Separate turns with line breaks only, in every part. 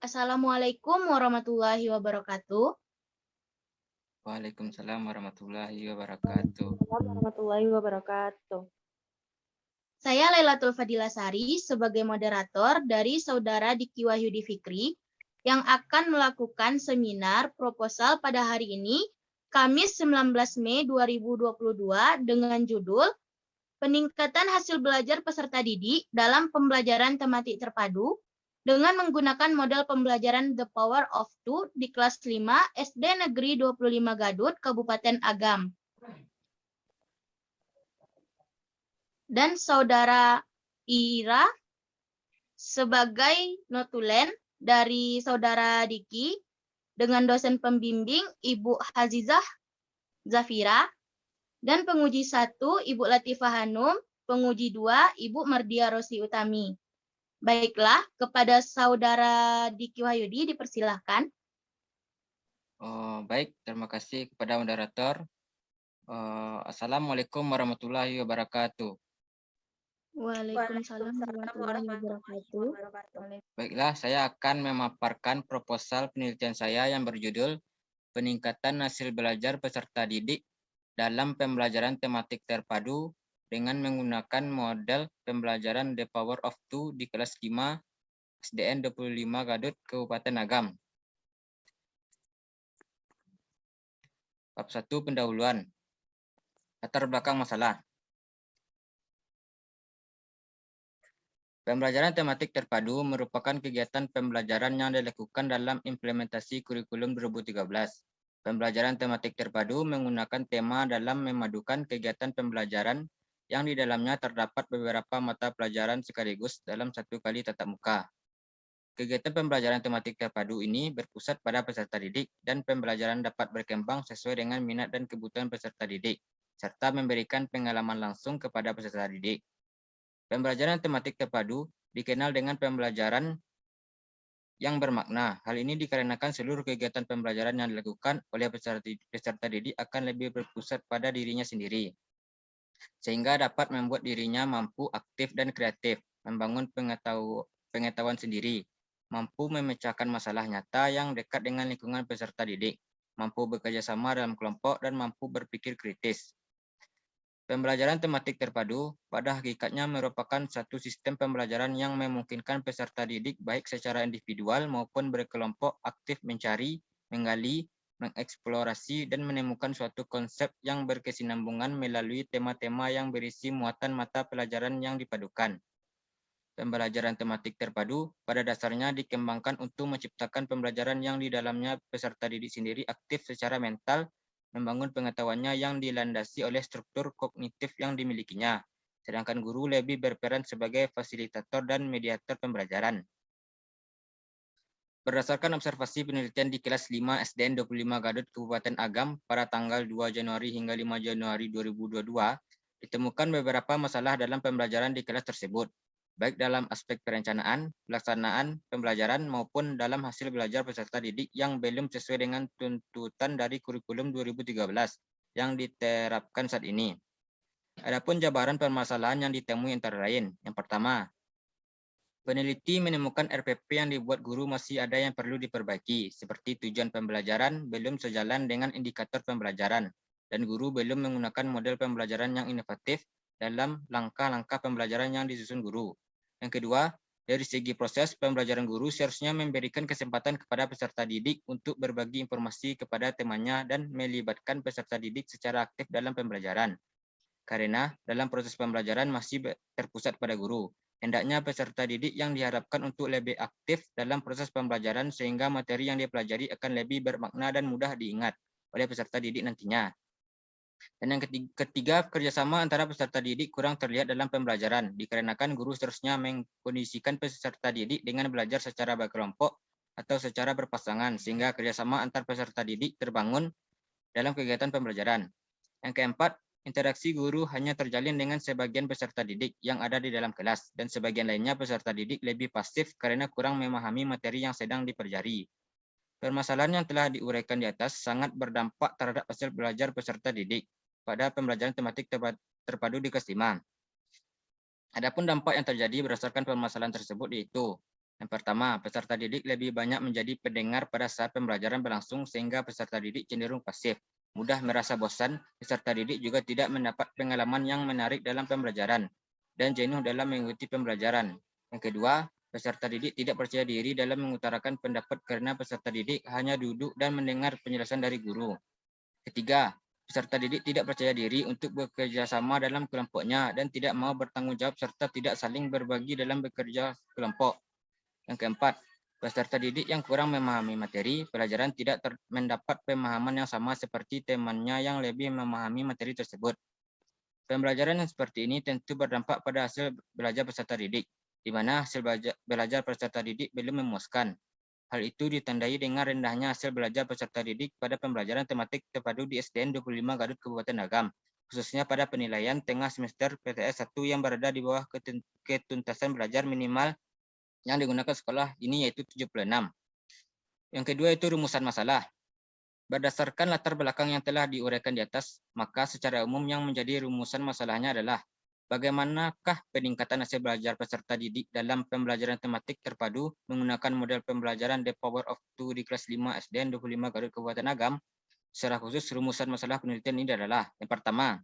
Assalamualaikum warahmatullahi wabarakatuh.
Waalaikumsalam warahmatullahi wabarakatuh.
Waalaikumsalam warahmatullahi wabarakatuh.
Saya Lailatul Fadila Sari sebagai moderator dari Saudara Diki Wahyudi Fikri yang akan melakukan seminar proposal pada hari ini, Kamis 19 Mei 2022 dengan judul Peningkatan Hasil Belajar Peserta Didik dalam Pembelajaran Tematik Terpadu dengan menggunakan model pembelajaran The Power of Two di kelas 5 SD Negeri 25 Gadut, Kabupaten Agam. Dan Saudara Ira sebagai notulen dari Saudara Diki dengan dosen pembimbing Ibu Hazizah Zafira dan penguji 1 Ibu Latifah Hanum, penguji 2 Ibu Mardia Rosi Utami. Baiklah, kepada Saudara Diki Wahyudi dipersilahkan.
Baik, terima kasih kepada moderator. Assalamualaikum warahmatullahi wabarakatuh.
Waalaikumsalam warahmatullahi wabarakatuh.
Baiklah, saya akan memaparkan proposal penelitian saya yang berjudul Peningkatan Hasil Belajar Peserta Didik dalam Pembelajaran Tematik Terpadu dengan menggunakan model pembelajaran The Power of Two di kelas 5 SDN 25 Gadut, Kabupaten Agam. Bab 1 pendahuluan. Latar belakang masalah. Pembelajaran tematik terpadu merupakan kegiatan pembelajaran yang dilakukan dalam implementasi kurikulum 2013. Pembelajaran tematik terpadu menggunakan tema dalam memadukan kegiatan pembelajaran yang di dalamnya terdapat beberapa mata pelajaran sekaligus dalam satu kali tatap muka. Kegiatan pembelajaran tematik terpadu ini berpusat pada peserta didik dan pembelajaran dapat berkembang sesuai dengan minat dan kebutuhan peserta didik, serta memberikan pengalaman langsung kepada peserta didik. Pembelajaran tematik terpadu dikenal dengan pembelajaran yang bermakna. Hal ini dikarenakan seluruh kegiatan pembelajaran yang dilakukan oleh peserta didik akan lebih berpusat pada dirinya sendiri, sehingga dapat membuat dirinya mampu aktif dan kreatif, membangun pengetahuan sendiri, mampu memecahkan masalah nyata yang dekat dengan lingkungan peserta didik, mampu bekerja sama dalam kelompok, dan mampu berpikir kritis. Pembelajaran tematik terpadu pada hakikatnya merupakan satu sistem pembelajaran yang memungkinkan peserta didik baik secara individual maupun berkelompok aktif mencari, menggali, mengeksplorasi, dan menemukan suatu konsep yang berkesinambungan melalui tema-tema yang berisi muatan mata pelajaran yang dipadukan. Pembelajaran tematik terpadu pada dasarnya dikembangkan untuk menciptakan pembelajaran yang di dalamnya peserta didik sendiri aktif secara mental, membangun pengetahuannya yang dilandasi oleh struktur kognitif yang dimilikinya, sedangkan guru lebih berperan sebagai fasilitator dan mediator pembelajaran. Berdasarkan observasi penelitian di kelas 5 SDN 25 Gadut, Kabupaten Agam pada tanggal 2 Januari hingga 5 Januari 2022, ditemukan beberapa masalah dalam pembelajaran di kelas tersebut, baik dalam aspek perencanaan, pelaksanaan pembelajaran maupun dalam hasil belajar peserta didik yang belum sesuai dengan tuntutan dari kurikulum 2013 yang diterapkan saat ini. Adapun jabaran permasalahan yang ditemui antara lain. Yang pertama, peneliti menemukan RPP yang dibuat guru masih ada yang perlu diperbaiki, seperti tujuan pembelajaran belum sejalan dengan indikator pembelajaran, dan guru belum menggunakan model pembelajaran yang inovatif dalam langkah-langkah pembelajaran yang disusun guru. Yang kedua, dari segi proses pembelajaran guru seharusnya memberikan kesempatan kepada peserta didik untuk berbagi informasi kepada temannya dan melibatkan peserta didik secara aktif dalam pembelajaran. Karena dalam proses pembelajaran masih terpusat pada guru, hendaknya peserta didik yang diharapkan untuk lebih aktif dalam proses pembelajaran sehingga materi yang dipelajari akan lebih bermakna dan mudah diingat oleh peserta didik nantinya. Dan yang ketiga, kerjasama antara peserta didik kurang terlihat dalam pembelajaran, dikarenakan guru seharusnya mengkondisikan peserta didik dengan belajar secara berkelompok atau secara berpasangan, sehingga kerjasama antar peserta didik terbangun dalam kegiatan pembelajaran. Yang keempat, interaksi guru hanya terjalin dengan sebagian peserta didik yang ada di dalam kelas, dan sebagian lainnya peserta didik lebih pasif karena kurang memahami materi yang sedang dipelajari. Permasalahan yang telah diuraikan di atas sangat berdampak terhadap hasil belajar peserta didik pada pembelajaran tematik terpadu di kelas 5. Adapun dampak yang terjadi berdasarkan permasalahan tersebut yaitu Yang pertama, peserta didik lebih banyak menjadi pendengar pada saat pembelajaran berlangsung sehingga peserta didik cenderung pasif, mudah merasa bosan, peserta didik juga tidak mendapat pengalaman yang menarik dalam pembelajaran, dan jenuh dalam mengikuti pembelajaran. Yang kedua, peserta didik tidak percaya diri dalam mengutarakan pendapat karena peserta didik hanya duduk dan mendengar penjelasan dari guru. Ketiga, peserta didik tidak percaya diri untuk bekerja sama dalam kelompoknya dan tidak mau bertanggung jawab serta tidak saling berbagi dalam bekerja kelompok. Yang keempat, peserta didik yang kurang memahami materi pelajaran tidak mendapat pemahaman yang sama seperti temannya yang lebih memahami materi tersebut. Pembelajaran yang seperti ini tentu berdampak pada hasil belajar peserta didik, di mana hasil belajar peserta didik belum memuaskan. Hal itu ditandai dengan rendahnya hasil belajar peserta didik pada pembelajaran tematik terpadu di SDN 25 Garut Kabupaten Agam, khususnya pada penilaian tengah semester PTS 1 yang berada di bawah ketuntasan belajar minimal yang digunakan sekolah ini yaitu 76. Yang kedua itu rumusan masalah. Berdasarkan latar belakang yang telah diuraikan di atas, maka secara umum yang menjadi rumusan masalahnya adalah bagaimanakah peningkatan hasil belajar peserta didik dalam pembelajaran tematik terpadu menggunakan model pembelajaran The Power of Two di kelas 5 SDN 25 Garut Kabupaten Agam. Secara khusus rumusan masalah penelitian ini adalah yang pertama,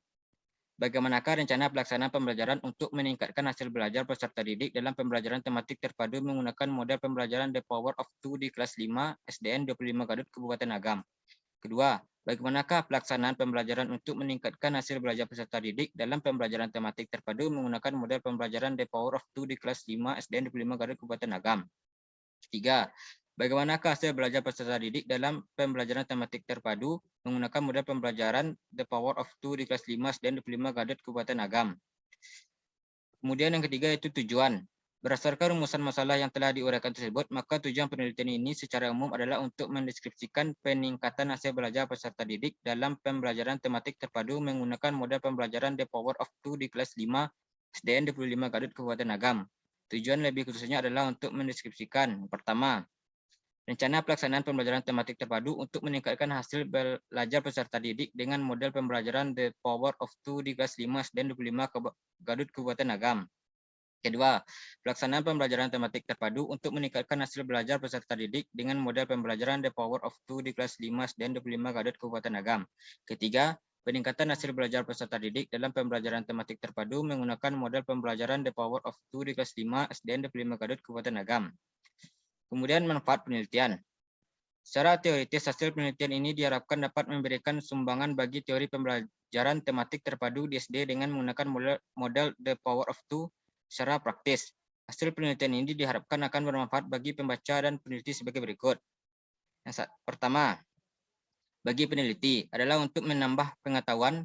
bagaimanakah rencana pelaksanaan pembelajaran untuk meningkatkan hasil belajar peserta didik dalam pembelajaran tematik terpadu menggunakan model pembelajaran The Power of Two di kelas 5 SDN 25 Garut Kabupaten Agam. Kedua, bagaimanakah pelaksanaan pembelajaran untuk meningkatkan hasil belajar peserta didik dalam pembelajaran tematik terpadu menggunakan model pembelajaran The Power of Two di kelas 5 SDN 25 Garut Kabupaten Agam. Ketiga, bagaimanakah hasil belajar peserta didik dalam pembelajaran tematik terpadu menggunakan model pembelajaran The Power of Two di kelas 5 SDN 25 Garut Kabupaten Agam. Kemudian yang ketiga yaitu tujuan. Berdasarkan rumusan masalah yang telah diuraikan tersebut, maka tujuan penelitian ini secara umum adalah untuk mendeskripsikan peningkatan hasil belajar peserta didik dalam pembelajaran tematik terpadu menggunakan model pembelajaran The Power of Two di kelas 5 SDN 25 Garut Kabupaten Agam. Tujuan lebih khususnya adalah untuk mendeskripsikan, pertama, rencana pelaksanaan pembelajaran tematik terpadu untuk meningkatkan hasil belajar peserta didik dengan model pembelajaran The Power of Two di kelas 5 SDN 25 Garut Kabupaten Agam. Kedua, pelaksanaan pembelajaran tematik terpadu untuk meningkatkan hasil belajar peserta didik dengan model pembelajaran The Power of Two di kelas 5 SDN 25 Garut Kabupaten Agam. Ketiga, peningkatan hasil belajar peserta didik dalam pembelajaran tematik terpadu menggunakan model pembelajaran The Power of Two di kelas 5 SDN 25 Garut Kabupaten Agam. Kemudian manfaat penelitian. Secara teoritis, hasil penelitian ini diharapkan dapat memberikan sumbangan bagi teori pembelajaran tematik terpadu di SD dengan menggunakan model The Power of Two. Secara praktis, hasil penelitian ini diharapkan akan bermanfaat bagi pembaca dan peneliti sebagai berikut. Yang pertama, bagi peneliti adalah untuk menambah pengetahuan,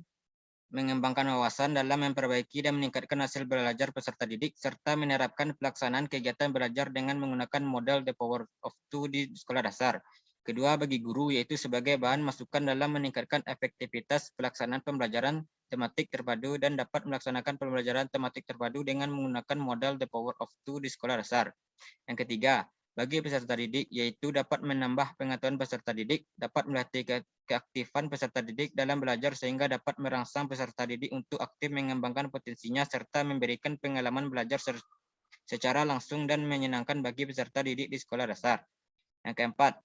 mengembangkan wawasan dalam memperbaiki dan meningkatkan hasil belajar peserta didik, serta menerapkan pelaksanaan kegiatan belajar dengan menggunakan model The Power of Two di sekolah dasar. Kedua, bagi guru, yaitu sebagai bahan masukan dalam meningkatkan efektivitas pelaksanaan pembelajaran tematik terpadu dan dapat melaksanakan pembelajaran tematik terpadu dengan menggunakan model The Power of Two di sekolah dasar. Yang ketiga, bagi peserta didik, yaitu dapat menambah pengetahuan peserta didik, dapat melatih keaktifan peserta didik dalam belajar sehingga dapat merangsang peserta didik untuk aktif mengembangkan potensinya serta memberikan pengalaman belajar secara langsung dan menyenangkan bagi peserta didik di sekolah dasar. Yang keempat,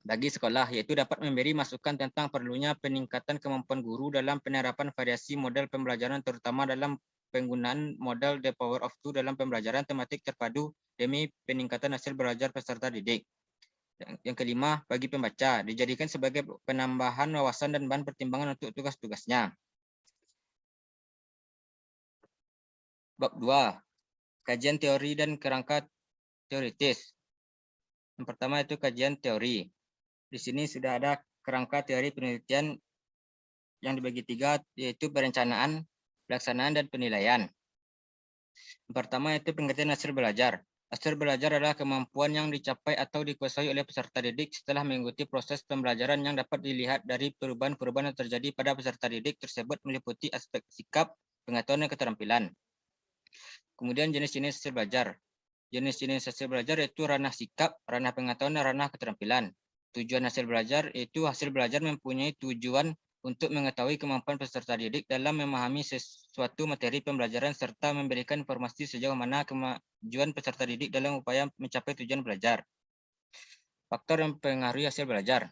bagi sekolah, yaitu dapat memberi masukan tentang perlunya peningkatan kemampuan guru dalam penerapan variasi model pembelajaran terutama dalam penggunaan model The Power of Two dalam pembelajaran tematik terpadu demi peningkatan hasil belajar peserta didik. Yang kelima, bagi pembaca, dijadikan sebagai penambahan wawasan dan bahan pertimbangan untuk tugas-tugasnya. Bab 2. Kajian teori dan kerangka teoritis. Yang pertama itu kajian teori. Di sini sudah ada kerangka teori penelitian yang dibagi 3, yaitu perencanaan, pelaksanaan, dan penilaian. Yang pertama itu pengertian hasil belajar. Hasil belajar adalah kemampuan yang dicapai atau dikuasai oleh peserta didik setelah mengikuti proses pembelajaran yang dapat dilihat dari perubahan-perubahan yang terjadi pada peserta didik tersebut meliputi aspek sikap, pengetahuan, dan keterampilan. Kemudian jenis-jenis hasil belajar. Jenis-jenis hasil belajar yaitu ranah sikap, ranah pengetahuan, dan ranah keterampilan. Tujuan hasil belajar yaitu hasil belajar mempunyai tujuan untuk mengetahui kemampuan peserta didik dalam memahami sesuatu materi pembelajaran serta memberikan informasi sejauh mana kemajuan peserta didik dalam upaya mencapai tujuan belajar. Faktor yang mempengaruhi hasil belajar.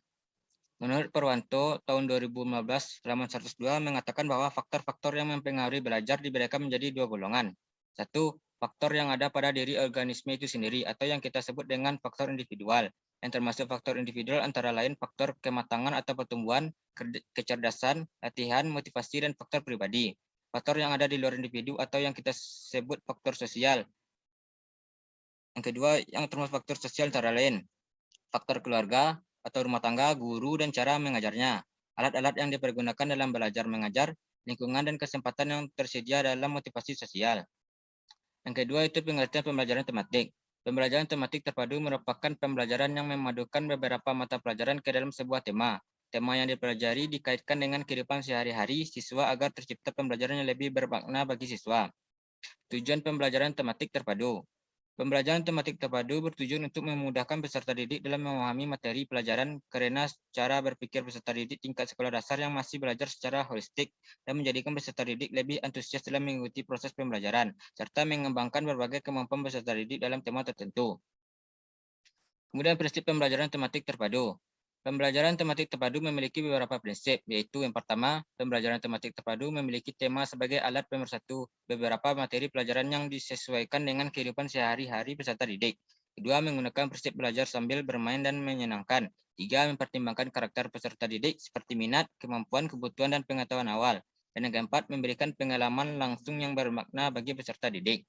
Menurut Purwanto, tahun 2015, halaman 102 mengatakan bahwa faktor-faktor yang mempengaruhi belajar dibedakan menjadi dua golongan. Satu, faktor yang ada pada diri organisme itu sendiri atau yang kita sebut dengan faktor individual. Yang termasuk faktor individual antara lain faktor kematangan atau pertumbuhan, kecerdasan, latihan, motivasi, dan faktor pribadi. Faktor yang ada di luar individu atau yang kita sebut faktor sosial. Yang kedua, yang termasuk faktor sosial antara lain faktor keluarga atau rumah tangga, guru, dan cara mengajarnya. Alat-alat yang dipergunakan dalam belajar mengajar, lingkungan dan kesempatan yang tersedia dalam motivasi sosial. Yang kedua itu pengertian pembelajaran tematik. Pembelajaran tematik terpadu merupakan pembelajaran yang memadukan beberapa mata pelajaran ke dalam sebuah tema. Tema yang dipelajari dikaitkan dengan kehidupan sehari-hari siswa agar tercipta pembelajaran yang lebih bermakna bagi siswa. Tujuan pembelajaran tematik terpadu. Pembelajaran tematik terpadu bertujuan untuk memudahkan peserta didik dalam memahami materi pelajaran karena cara berpikir peserta didik tingkat sekolah dasar yang masih belajar secara holistik dan menjadikan peserta didik lebih antusias dalam mengikuti proses pembelajaran serta mengembangkan berbagai kemampuan peserta didik dalam tema tertentu. Kemudian prinsip pembelajaran tematik terpadu. Pembelajaran tematik terpadu memiliki beberapa prinsip, yaitu yang pertama, pembelajaran tematik terpadu memiliki tema sebagai alat pemersatu beberapa materi pelajaran yang disesuaikan dengan kehidupan sehari-hari peserta didik. Kedua, menggunakan prinsip belajar sambil bermain dan menyenangkan. Tiga, mempertimbangkan karakter peserta didik seperti minat, kemampuan, kebutuhan, dan pengetahuan awal. Dan yang keempat, memberikan pengalaman langsung yang bermakna bagi peserta didik.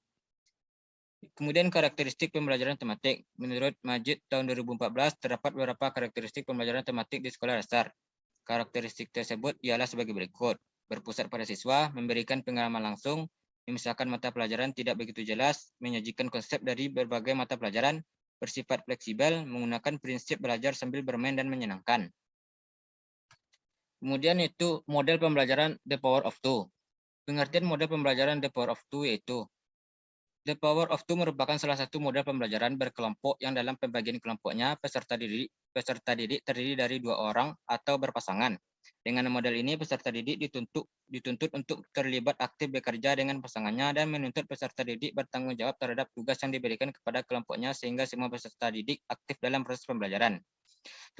Kemudian karakteristik pembelajaran tematik. Menurut Majid tahun 2014, terdapat beberapa karakteristik pembelajaran tematik di sekolah dasar. Karakteristik tersebut ialah sebagai berikut. Berpusat pada siswa, memberikan pengalaman langsung, memisahkan mata pelajaran tidak begitu jelas, menyajikan konsep dari berbagai mata pelajaran, bersifat fleksibel, menggunakan prinsip belajar sambil bermain dan menyenangkan. Kemudian itu model pembelajaran The Power of Two. Pengertian model pembelajaran The Power of Two yaitu The Power of Two merupakan salah satu model pembelajaran berkelompok yang dalam pembagian kelompoknya peserta didik terdiri dari dua orang atau berpasangan. Dengan model ini peserta didik dituntut untuk terlibat aktif bekerja dengan pasangannya dan menuntut peserta didik bertanggung jawab terhadap tugas yang diberikan kepada kelompoknya sehingga semua peserta didik aktif dalam proses pembelajaran.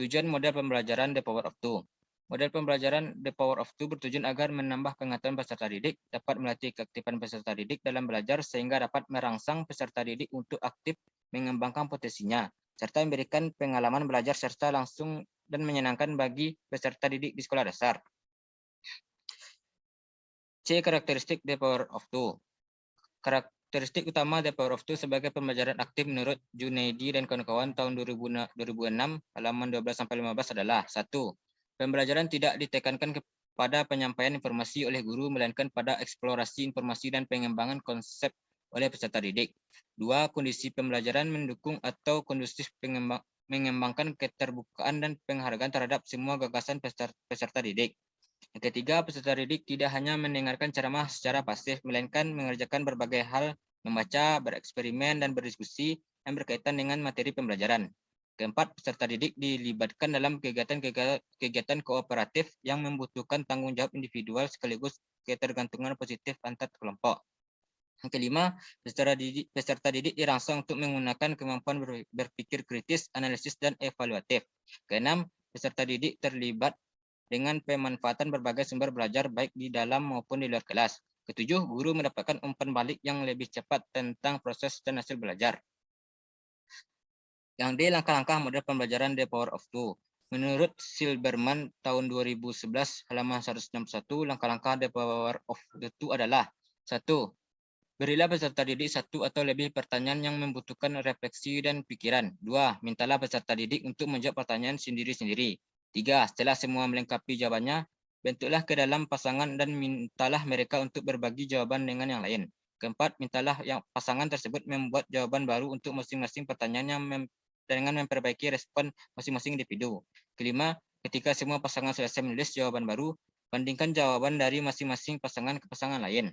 Tujuan model pembelajaran The Power of Two. Model pembelajaran The Power of Two bertujuan agar menambah pengetahuan peserta didik, dapat melatih keaktifan peserta didik dalam belajar sehingga dapat merangsang peserta didik untuk aktif mengembangkan potensinya, serta memberikan pengalaman belajar serta langsung dan menyenangkan bagi peserta didik di sekolah dasar. C. Karakteristik The Power of Two. Karakteristik utama The Power of Two sebagai pembelajaran aktif menurut Junaidi dan kawan-kawan tahun 2006 halaman 12-15 adalah 1. Pembelajaran tidak ditekankan kepada penyampaian informasi oleh guru, melainkan pada eksplorasi informasi dan pengembangan konsep oleh peserta didik. 2. Kondisi pembelajaran mendukung atau kondusif mengembangkan keterbukaan dan penghargaan terhadap semua gagasan peserta didik. Yang ketiga, peserta didik tidak hanya mendengarkan ceramah secara pasif, melainkan mengerjakan berbagai hal, membaca, bereksperimen, dan berdiskusi yang berkaitan dengan materi pembelajaran. Keempat, peserta didik dilibatkan dalam kegiatan kooperatif yang membutuhkan tanggung jawab individual sekaligus ketergantungan positif antar kelompok. Yang kelima, peserta didik dirangsang untuk menggunakan kemampuan berpikir kritis, analisis, dan evaluatif. Keenam, peserta didik terlibat dengan pemanfaatan berbagai sumber belajar baik di dalam maupun di luar kelas. Ketujuh, guru mendapatkan umpan balik yang lebih cepat tentang proses dan hasil belajar. Yang D, langkah-langkah model pembelajaran The Power of Two. Menurut Silberman tahun 2011 halaman 161, langkah-langkah The Power of the Two adalah 1. Berilah peserta didik satu atau lebih pertanyaan yang membutuhkan refleksi dan pikiran. 2. Mintalah peserta didik untuk menjawab pertanyaan sendiri-sendiri. 3. Setelah semua melengkapi jawabannya, bentuklah ke dalam pasangan dan mintalah mereka untuk berbagi jawaban dengan yang lain. Keempat, mintalah yang pasangan tersebut membuat jawaban baru untuk masing-masing pertanyaan yang dengan memperbaiki respon masing-masing individu. Kelima, ketika semua pasangan selesai menulis jawaban baru, bandingkan jawaban dari masing-masing pasangan ke pasangan lain.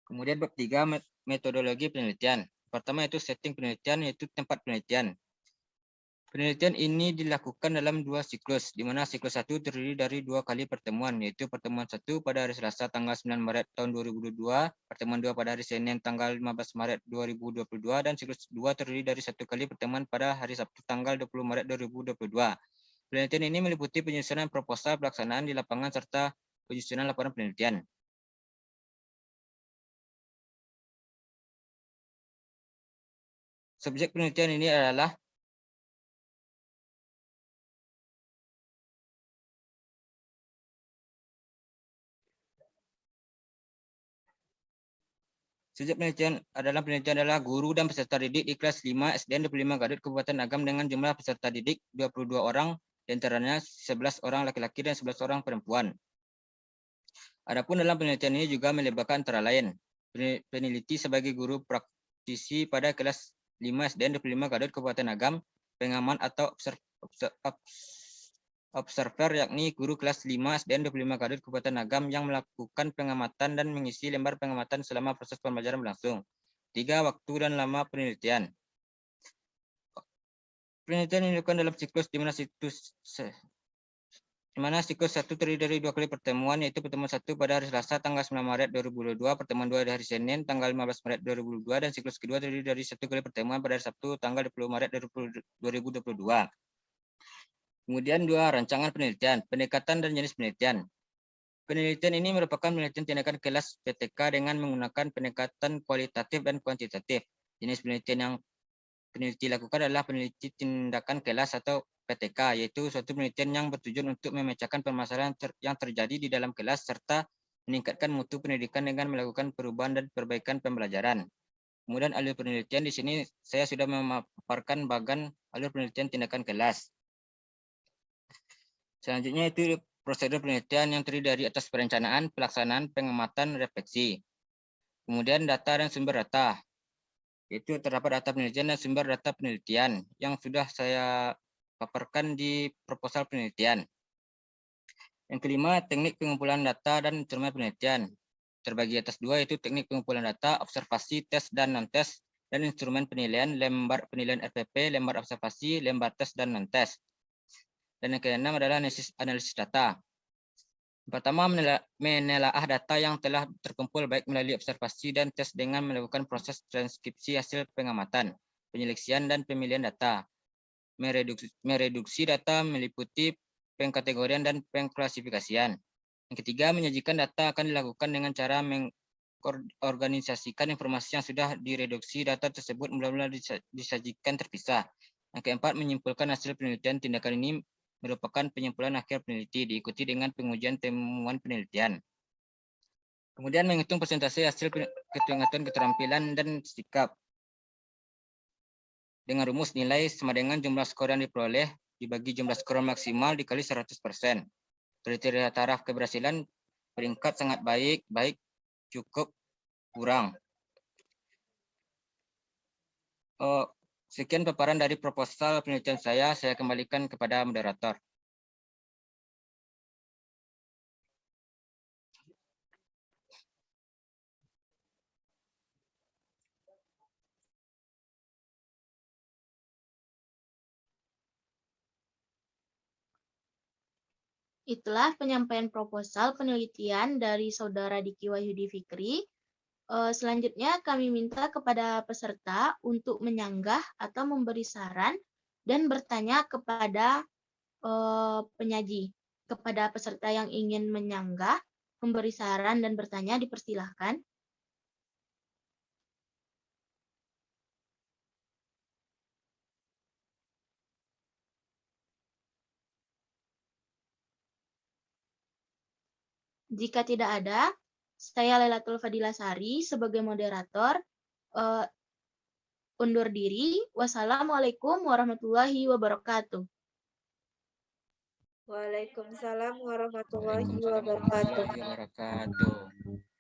Kemudian bab 3, metodologi penelitian. Pertama itu setting penelitian, yaitu tempat penelitian. Penelitian ini dilakukan dalam 2 siklus, di mana siklus 1 terdiri dari 2 kali pertemuan, yaitu pertemuan 1 pada hari Selasa tanggal 9 Maret tahun 2022, pertemuan 2 pada hari Senin tanggal 15 Maret 2022, dan siklus 2 terdiri dari 1 kali pertemuan pada hari Sabtu tanggal 20 Maret 2022. Penelitian ini meliputi penyusunan proposal pelaksanaan di lapangan serta penyusunan laporan penelitian. Subjek penelitian ini adalah penelitian adalah guru dan peserta didik di kelas 5 SDN 25 Garut Kabupaten Agam dengan jumlah peserta didik 22 orang, di antaranya 11 orang laki-laki dan 11 orang perempuan. Adapun dalam penelitian ini juga melibatkan antara lain peneliti sebagai guru praktisi pada kelas 5 SDN 25 Garut Kabupaten Agam, pengaman atau observer yakni guru kelas 5 SDN 25 Garut Kabupaten Agam yang melakukan pengamatan dan mengisi lembar pengamatan selama proses pembelajaran berlangsung. 3. Waktu dan lama penelitian. Penelitian dilakukan dalam siklus di mana siklus 1 terdiri dari 2 kali pertemuan, yaitu pertemuan 1 pada hari Selasa tanggal 9 Maret 2022, pertemuan 2 di hari Senin tanggal 15 Maret 2022, dan siklus kedua terdiri dari 1 kali pertemuan pada hari Sabtu tanggal 20 Maret 2022. Kemudian 2. Rancangan penelitian, pendekatan dan jenis penelitian. Penelitian ini merupakan penelitian tindakan kelas PTK dengan menggunakan pendekatan kualitatif dan kuantitatif. Jenis penelitian yang peneliti lakukan adalah peneliti tindakan kelas atau PTK, yaitu suatu penelitian yang bertujuan untuk memecahkan permasalahan yang terjadi di dalam kelas serta meningkatkan mutu pendidikan dengan melakukan perubahan dan perbaikan pembelajaran. Kemudian alur penelitian di sini saya sudah memaparkan bagian alur penelitian tindakan kelas. Selanjutnya itu prosedur penelitian yang terdiri dari atas perencanaan, pelaksanaan, pengamatan, refleksi. Kemudian data dan sumber data. Itu terdapat data penelitian dan sumber data penelitian yang sudah saya paparkan di proposal penelitian. Yang kelima, teknik pengumpulan data dan instrumen penelitian. Terbagi atas 2, yaitu teknik pengumpulan data, observasi, tes, dan non-tes, dan instrumen penilaian, lembar penilaian RPP, lembar observasi, lembar tes, dan non-tes. Dan yang keenam adalah analisis data. Pertama, menelaah data yang telah terkumpul baik melalui observasi dan tes dengan melakukan proses transkripsi hasil pengamatan, penyeleksian, dan pemilihan data. Mereduksi data meliputi pengkategorian dan pengklasifikasian. Yang ketiga, menyajikan data akan dilakukan dengan cara mengorganisasikan informasi yang sudah direduksi data tersebut mula-mula disajikan terpisah. Yang keempat, menyimpulkan hasil penelitian. Tindakan ini merupakan penyimpulan akhir peneliti, diikuti dengan pengujian temuan penelitian. Kemudian menghitung persentase hasil penghitungan keterampilan dan sikap. Dengan rumus nilai sama dengan jumlah skor yang diperoleh dibagi jumlah skor maksimal dikali 100%. Kriteria taraf keberhasilan peringkat sangat baik, baik, cukup, kurang. Sekian paparan dari proposal penelitian saya kembalikan kepada moderator.
Itulah penyampaian proposal penelitian dari Saudara Diki Wahyudi Fikri. Selanjutnya kami minta kepada peserta untuk menyanggah atau memberi saran dan bertanya kepada penyaji. Kepada peserta yang ingin menyanggah, memberi saran dan bertanya dipersilahkan. Jika tidak ada, saya Lailatul Fadila Sari sebagai moderator undur diri. Wassalamualaikum warahmatullahi wabarakatuh.
Waalaikumsalam warahmatullahi
Waalaikumsalam
wabarakatuh.
warahmatullahi wabarakatuh.